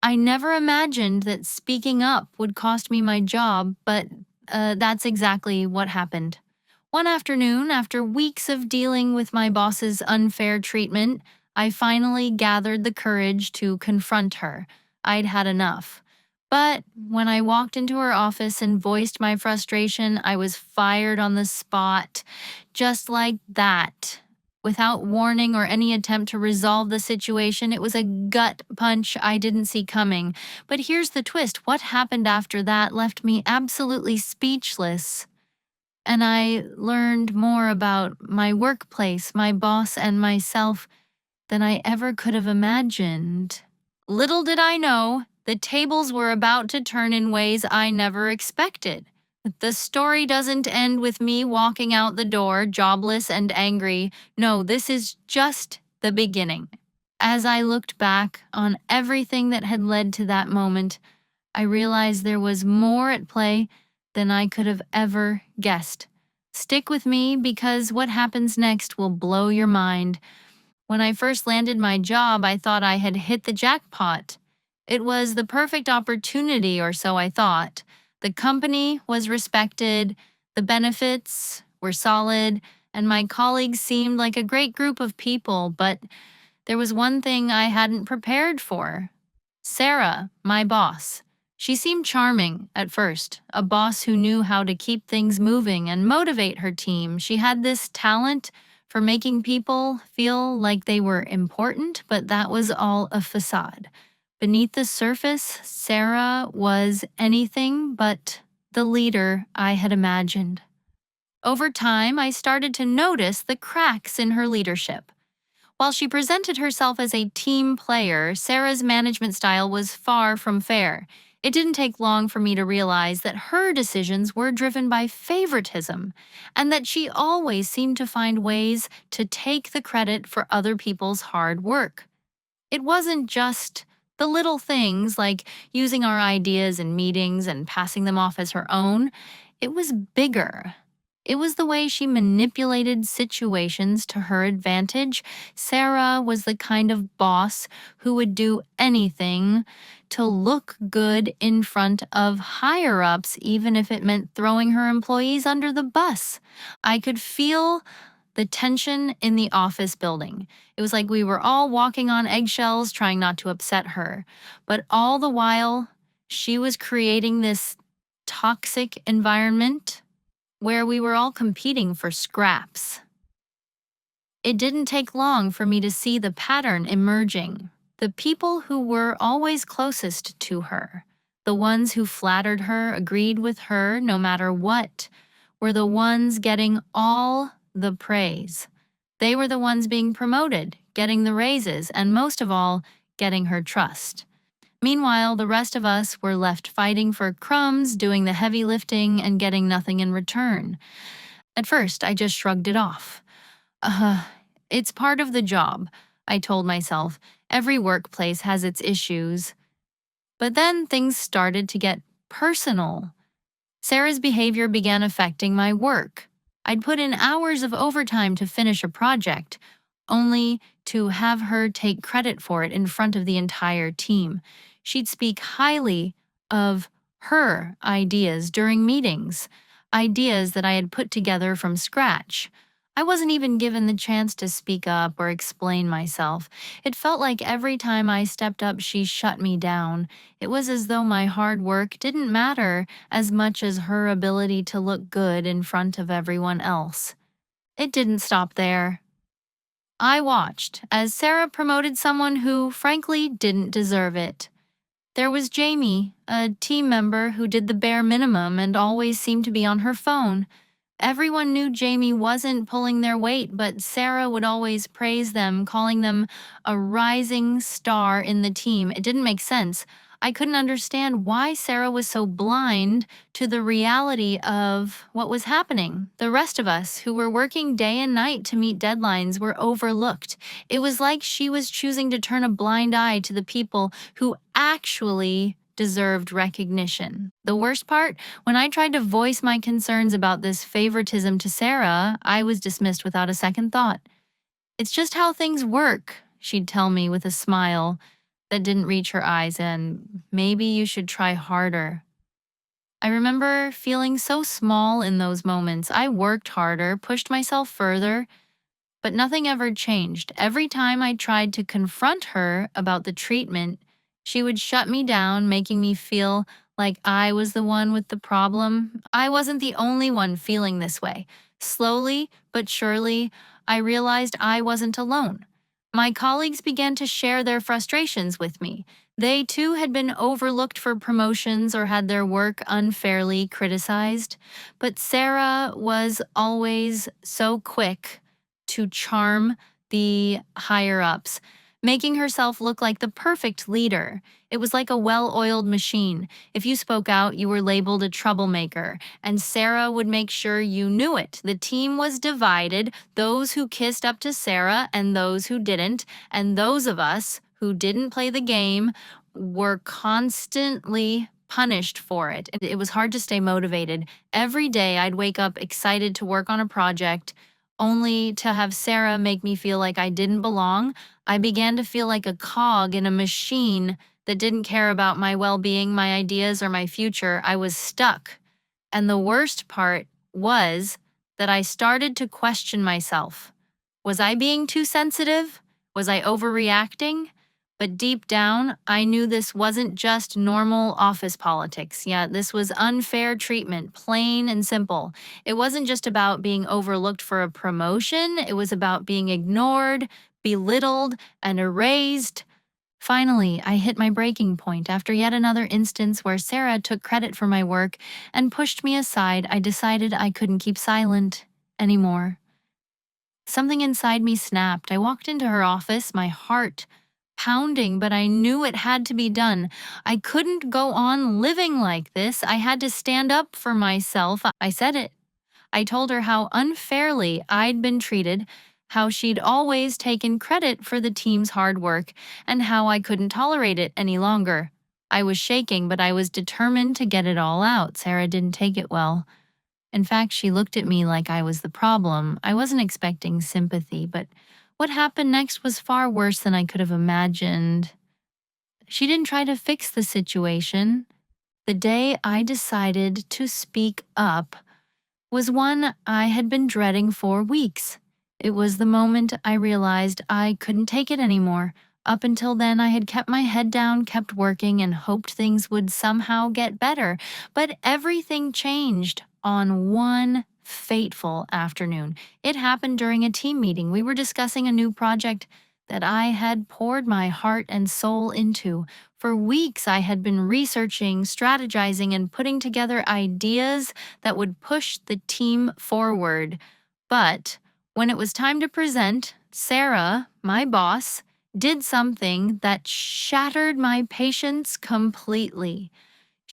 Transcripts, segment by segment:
I never imagined that speaking up would cost me my job, but that's exactly what happened. One afternoon, after weeks of dealing with my boss's unfair treatment, I finally gathered the courage to confront her. I'd had enough. But when I walked into her office and voiced my frustration, I was fired on the spot. Just like that. Without warning or any attempt to resolve the situation, it was a gut punch I didn't see coming. But here's the twist: what happened after that left me absolutely speechless. And I learned more about my workplace, my boss, and myself than I ever could have imagined. Little did I know, the tables were about to turn in ways I never expected. The story doesn't end with me walking out the door, jobless and angry. No, this is just the beginning. As I looked back on everything that had led to that moment, I realized there was more at play than I could have ever guessed. Stick with me because what happens next will blow your mind. When I first landed my job, I thought I had hit the jackpot. It was the perfect opportunity, or so I thought. The company was respected, the benefits were solid, and my colleagues seemed like a great group of people, but there was one thing I hadn't prepared for. Sarah, my boss. She seemed charming at first, a boss who knew how to keep things moving and motivate her team. She had this talent for making people feel like they were important, but that was all a facade. Beneath the surface, Sarah was anything but the leader I had imagined. Over time, I started to notice the cracks in her leadership. While she presented herself as a team player, Sarah's management style was far from fair. It didn't take long for me to realize that her decisions were driven by favoritism, and that she always seemed to find ways to take the credit for other people's hard work. It wasn't just the little things like using our ideas in meetings and passing them off as her own. It was bigger. It was the way she manipulated situations to her advantage. Sarah was the kind of boss who would do anything to look good in front of higher ups, even if it meant throwing her employees under the bus. I could feel the tension in the office building. It was like we were all walking on eggshells, trying not to upset her. But all the while, she was creating this toxic environment where we were all competing for scraps. It didn't take long for me to see the pattern emerging. The people who were always closest to her, the ones who flattered her, agreed with her no matter what, were the ones getting all the praise. They were the ones being promoted, getting the raises, and most of all, getting her trust. Meanwhile, the rest of us were left fighting for crumbs, doing the heavy lifting, and getting nothing in return. At first, I just shrugged it off. Uh, it's part of the job, I told myself. Every workplace has its issues. But then things started to get personal. Sarah's behavior began affecting my work. I'd put in hours of overtime to finish a project, only to have her take credit for it in front of the entire team. She'd speak highly of her ideas during meetings, ideas that I had put together from scratch. I wasn't even given the chance to speak up or explain myself. It felt like every time I stepped up, she shut me down. It was as though my hard work didn't matter as much as her ability to look good in front of everyone else. It didn't stop there. I watched as Sarah promoted someone who, frankly, didn't deserve it. There was Jamie, a team member who did the bare minimum and always seemed to be on her phone. Everyone knew Jamie wasn't pulling their weight, but Sarah would always praise them, calling them a rising star in the team. It didn't make sense. I couldn't understand why Sarah was so blind to the reality of what was happening. The rest of us, who were working day and night to meet deadlines, were overlooked. It was like she was choosing to turn a blind eye to the people who actually deserved recognition. The worst part, when I tried to voice my concerns about this favoritism to Sarah, I was dismissed without a second thought. "It's just how things work," she'd tell me with a smile. that didn't reach her eyes, and maybe you should try harder. I remember feeling so small in those moments. I worked harder, pushed myself further, but nothing ever changed. Every time I tried to confront her about the treatment, she would shut me down, making me feel like I was the one with the problem. I wasn't the only one feeling this way. Slowly but surely, I realized I wasn't alone. My colleagues began to share their frustrations with me. They too had been overlooked for promotions or had their work unfairly criticized. But Sarah was always so quick to charm the higher ups, making herself look like the perfect leader. It was like a well oiled machine. If you spoke out, you were labeled a troublemaker, and Sarah would make sure you knew it. The team was divided, those who kissed up to Sarah and those who didn't, and those of us who didn't play the game were constantly punished for it. It was hard to stay motivated. Every day I'd wake up excited to work on a project only to have Sarah make me feel like I didn't belong. I began to feel like a cog in a machine that didn't care about my well being, my ideas, or my future. I was stuck. And the worst part was that I started to question myself. Was I being too sensitive? Was I overreacting? But deep down, I knew this wasn't just normal office politics. Yeah, this was unfair treatment, plain and simple. It wasn't just about being overlooked for a promotion, it was about being ignored, belittled, and erased. Finally, I hit my breaking point. After yet another instance where Sarah took credit for my work and pushed me aside, I decided I couldn't keep silent anymore. Something inside me snapped. I walked into her office, my heart pounding, but I knew it had to be done. I couldn't go on living like this. I had to stand up for myself. I said it. I told her how unfairly I'd been treated, how she'd always taken credit for the team's hard work, and how I couldn't tolerate it any longer. I was shaking, but I was determined to get it all out. Sarah didn't take it well. In fact, she looked at me like I was the problem. I wasn't expecting sympathy, but what happened next was far worse than I could have imagined. She didn't try to fix the situation. The day I decided to speak up was one I had been dreading for weeks. It was the moment I realized I couldn't take it anymore. Up until then, I had kept my head down, kept working, and hoped things would somehow get better. But everything changed on one fateful afternoon. It happened during a team meeting. We were discussing a new project that I had poured my heart and soul into. For weeks, I had been researching, strategizing, and putting together ideas that would push the team forward. But when it was time to present, Sarah, my boss, did something that shattered my patience completely.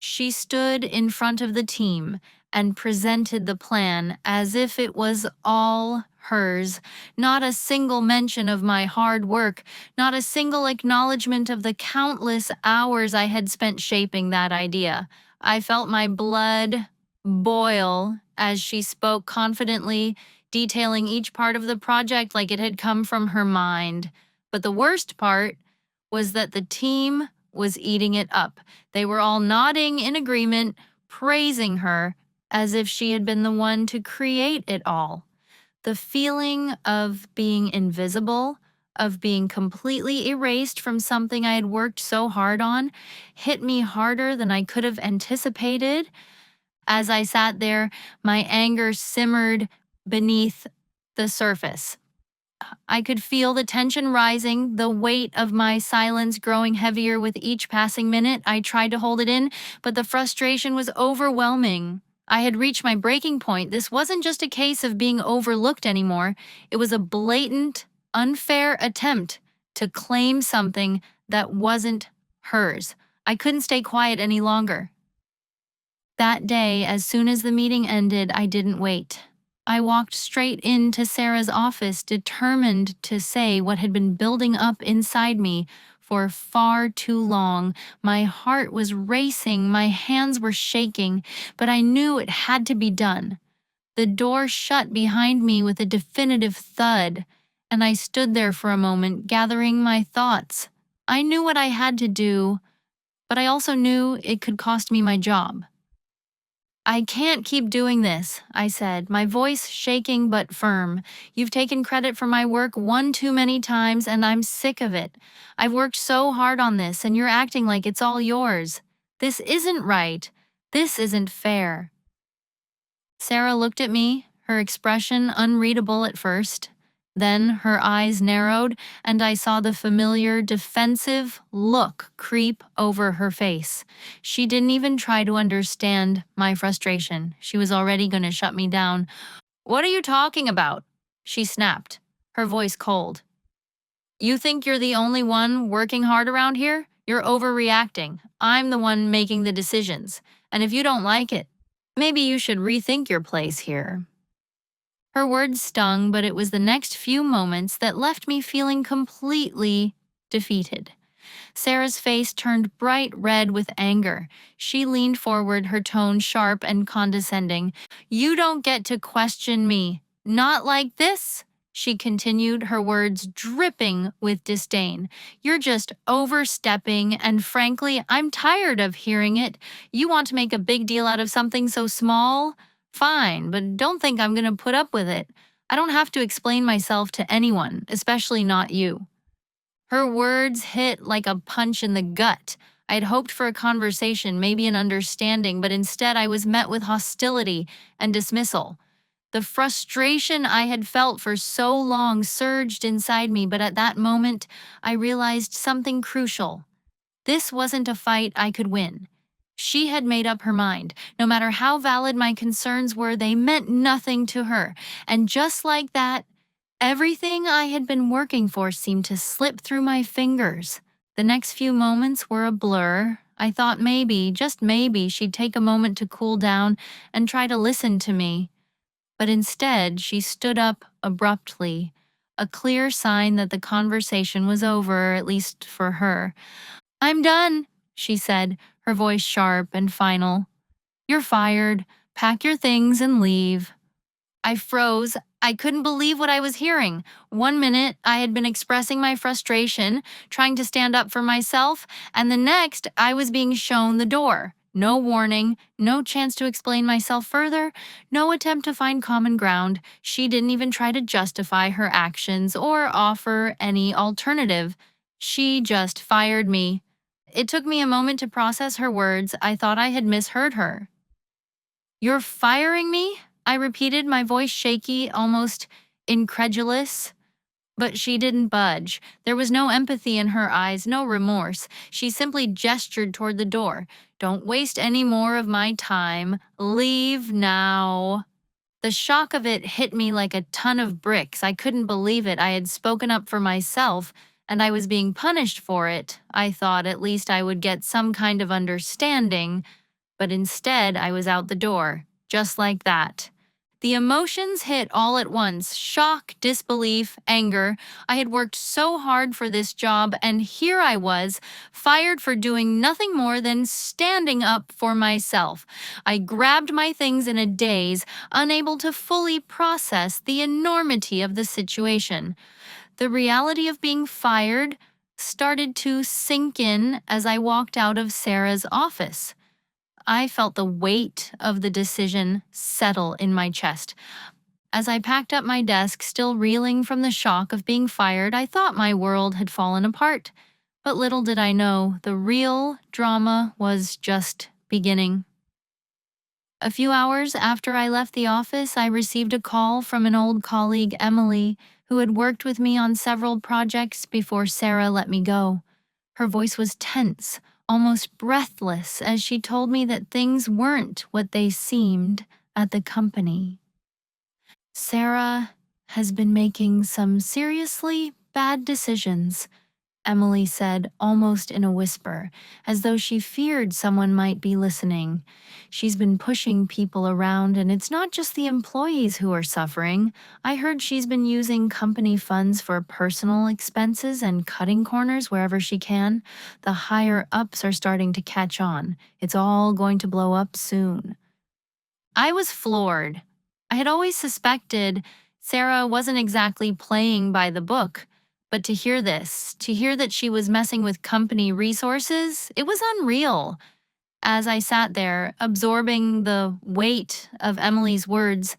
She stood in front of the team and presented the plan as if it was all hers. Not a single mention of my hard work, not a single acknowledgement of the countless hours I had spent shaping that idea. I felt my blood boil as she spoke confidently, detailing each part of the project like it had come from her mind. But the worst part was that the team was eating it up. They were all nodding in agreement, praising her as if she had been the one to create it all. The feeling of being invisible, of being completely erased from something I had worked so hard on, hit me harder than I could have anticipated. As I sat there, my anger simmered beneath the surface. I could feel the tension rising, the weight of my silence growing heavier with each passing minute. I tried to hold it in, but the frustration was overwhelming. I had reached my breaking point. This wasn't just a case of being overlooked anymore. It was a blatant, unfair attempt to claim something that wasn't hers. I couldn't stay quiet any longer. That day, as soon as the meeting ended, I didn't wait. I walked straight into Sarah's office, determined to say what had been building up inside me for far too long. My heart was racing, my hands were shaking, but I knew it had to be done. The door shut behind me with a definitive thud, and I stood there for a moment, gathering my thoughts. I knew what I had to do, but I also knew it could cost me my job. I can't keep doing this, I said, my voice shaking but firm. You've taken credit for my work one too many times, and I'm sick of it. I've worked so hard on this, and you're acting like it's all yours. This isn't right. This isn't fair. Sarah looked at me, her expression unreadable at first. Then her eyes narrowed, and I saw the familiar, defensive look creep over her face. She didn't even try to understand my frustration. She was already going to shut me down. What are you talking about? She snapped, her voice cold. You think you're the only one working hard around here? You're overreacting. I'm the one making the decisions. And if you don't like it, maybe you should rethink your place here. Her words stung, but it was the next few moments that left me feeling completely defeated. Sarah's face turned bright red with anger. She leaned forward, her tone sharp and condescending. You don't get to question me. Not like this, she continued, her words dripping with disdain. You're just overstepping, and frankly, I'm tired of hearing it. You want to make a big deal out of something so small? Fine, but don't think I'm going to put up with it. I don't have to explain myself to anyone, especially not you. Her words hit like a punch in the gut. I had hoped for a conversation, maybe an understanding, but instead I was met with hostility and dismissal. The frustration I had felt for so long surged inside me, but at that moment, I realized something crucial. This wasn't a fight I could win. She had made up her mind. No matter how valid my concerns were, they meant nothing to her. And just like that, everything I had been working for seemed to slip through my fingers. The next few moments were a blur. I thought maybe, just maybe, she'd take a moment to cool down and try to listen to me. But instead, she stood up abruptly, a clear sign that the conversation was over, at least for her. I'm done, she said, her voice sharp and final. You're fired. Pack your things and leave. I froze. I couldn't believe what I was hearing. One minute, I had been expressing my frustration, trying to stand up for myself, and the next, I was being shown the door. No warning, no chance to explain myself further, no attempt to find common ground. She didn't even try to justify her actions or offer any alternative. She just fired me. It took me a moment to process her words. I thought I had misheard her. You're firing me? I repeated, my voice shaky, almost incredulous. But she didn't budge. There was no empathy in her eyes, no remorse. She simply gestured toward the door. Don't waste any more of my time. Leave now. The shock of it hit me like a ton of bricks. I couldn't believe it. I had spoken up for myself, and I was being punished for it. I thought at least I would get some kind of understanding, but instead I was out the door, just like that. The emotions hit all at once: shock, disbelief, anger. I had worked so hard for this job, and here I was, fired for doing nothing more than standing up for myself. I grabbed my things in a daze, unable to fully process the enormity of the situation. The reality of being fired started to sink in as I walked out of Sarah's office. I felt the weight of the decision settle in my chest. As I packed up my desk, still reeling from the shock of being fired, I thought my world had fallen apart. But little did I know, the real drama was just beginning. A few hours after I left the office, I received a call from an old colleague, Emily, who had worked with me on several projects before Sarah let me go. Her voice was tense, almost breathless, as she told me that things weren't what they seemed at the company. Sarah has been making some seriously bad decisions, Emily said, almost in a whisper, as though she feared someone might be listening. She's been pushing people around, and it's not just the employees who are suffering. I heard she's been using company funds for personal expenses and cutting corners wherever she can. The higher ups are starting to catch on. It's all going to blow up soon. I was floored. I had always suspected Sarah wasn't exactly playing by the book, But to hear that she was messing with company resources, it was unreal. As I sat there, absorbing the weight of Emily's words,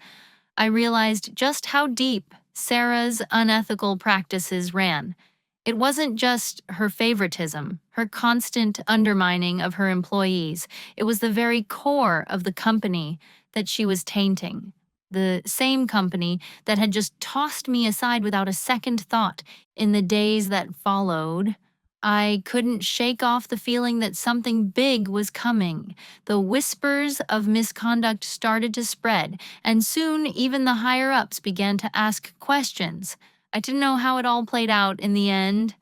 I realized just how deep Sarah's unethical practices ran. It wasn't just her favoritism, her constant undermining of her employees. It was the very core of the company that she was tainting. The same company that had just tossed me aside without a second thought in the days that followed. I couldn't shake off the feeling that something big was coming. The whispers of misconduct started to spread, and soon even the higher ups began to ask questions. I didn't know how it all played out in the end,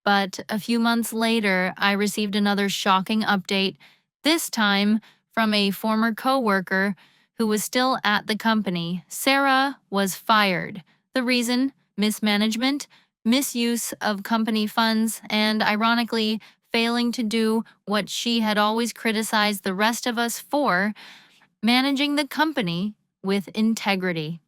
but a few months later, I received another shocking update, this time from a former coworker who was still at the company. Sarah was fired. The reason? Mismanagement, misuse of company funds, and ironically, failing to do what she had always criticized the rest of us for, managing the company with integrity.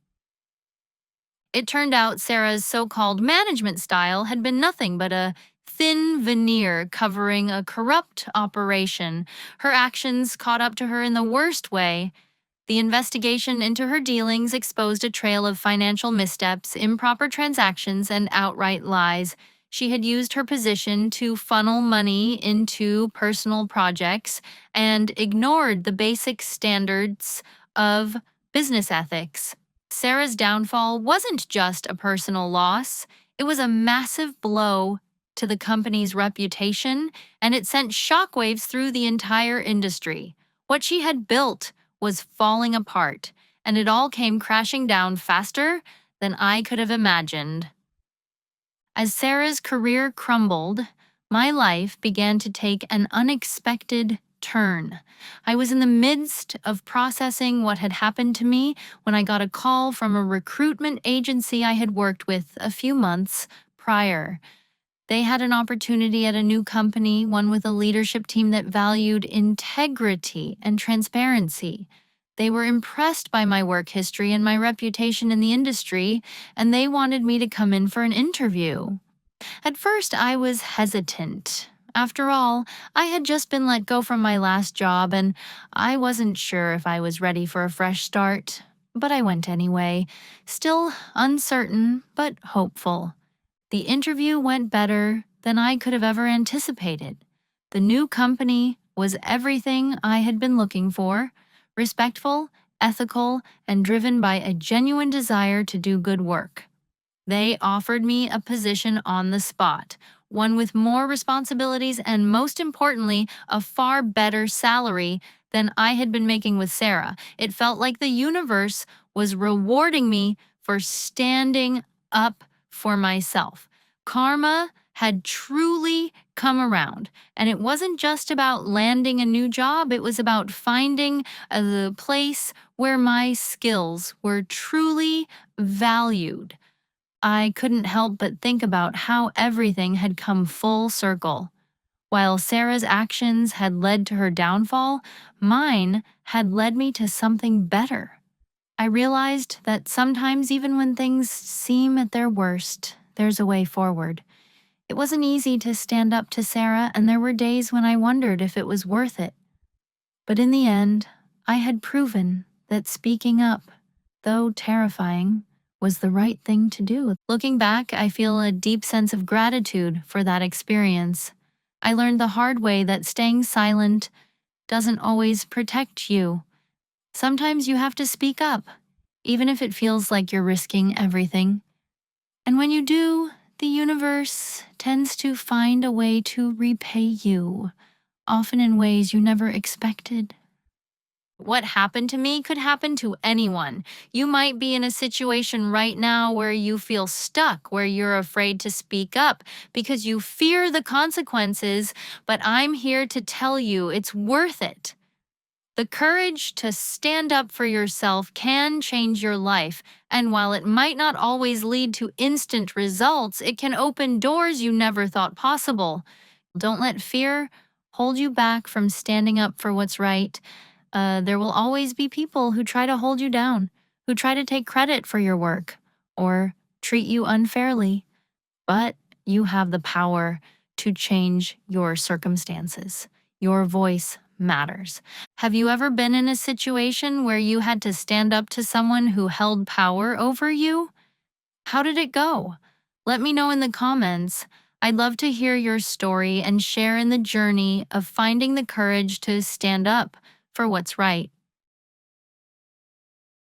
It turned out Sarah's so called management style had been nothing but a thin veneer covering a corrupt operation. Her actions caught up to her in the worst way. The investigation into her dealings exposed a trail of financial missteps, improper transactions, and outright lies. She had used her position to funnel money into personal projects and ignored the basic standards of business ethics. Sarah's downfall wasn't just a personal loss, it was a massive blow to the company's reputation, and it sent shockwaves through the entire industry. What she had built was falling apart, and it all came crashing down faster than I could have imagined. As Sarah's career crumbled, my life began to take an unexpected turn. I was in the midst of processing what had happened to me when I got a call from a recruitment agency I had worked with a few months prior. They had an opportunity at a new company, one with a leadership team that valued integrity and transparency. They were impressed by my work history and my reputation in the industry, and they wanted me to come in for an interview. At first, I was hesitant. After all, I had just been let go from my last job, and I wasn't sure if I was ready for a fresh start. But I went anyway, still uncertain but hopeful. The interview went better than I could have ever anticipated. The new company was everything I had been looking for: respectful, ethical, and driven by a genuine desire to do good work. They offered me a position on the spot, one with more responsibilities and, most importantly, a far better salary than I had been making with Sarah. It felt like the universe was rewarding me for standing up for myself. Karma had truly come around, and it wasn't just about landing a new job, it was about finding the place where my skills were truly valued. I couldn't help but think about how everything had come full circle. While Sarah's actions had led to her downfall, mine had led me to something better. I realized that sometimes, even when things seem at their worst, there's a way forward. It wasn't easy to stand up to Sarah, and there were days when I wondered if it was worth it. But in the end, I had proven that speaking up, though terrifying, was the right thing to do. Looking back, I feel a deep sense of gratitude for that experience. I learned the hard way that staying silent doesn't always protect you. Sometimes you have to speak up, even if it feels like you're risking everything. And when you do, the universe tends to find a way to repay you, often in ways you never expected. What happened to me could happen to anyone. You might be in a situation right now where you feel stuck, where you're afraid to speak up because you fear the consequences, but I'm here to tell you it's worth it. The courage to stand up for yourself can change your life, and while it might not always lead to instant results, it can open doors you never thought possible. Don't let fear hold you back from standing up for what's right. There will always be people who try to hold you down, who try to take credit for your work, or treat you unfairly. But You have the power to change your circumstances. Your voice matters. Have you ever been in a situation where you had to stand up to someone who held power over you? How did it go? Let me know in the comments. I'd love to hear your story and share in the journey of finding the courage to stand up for what's right.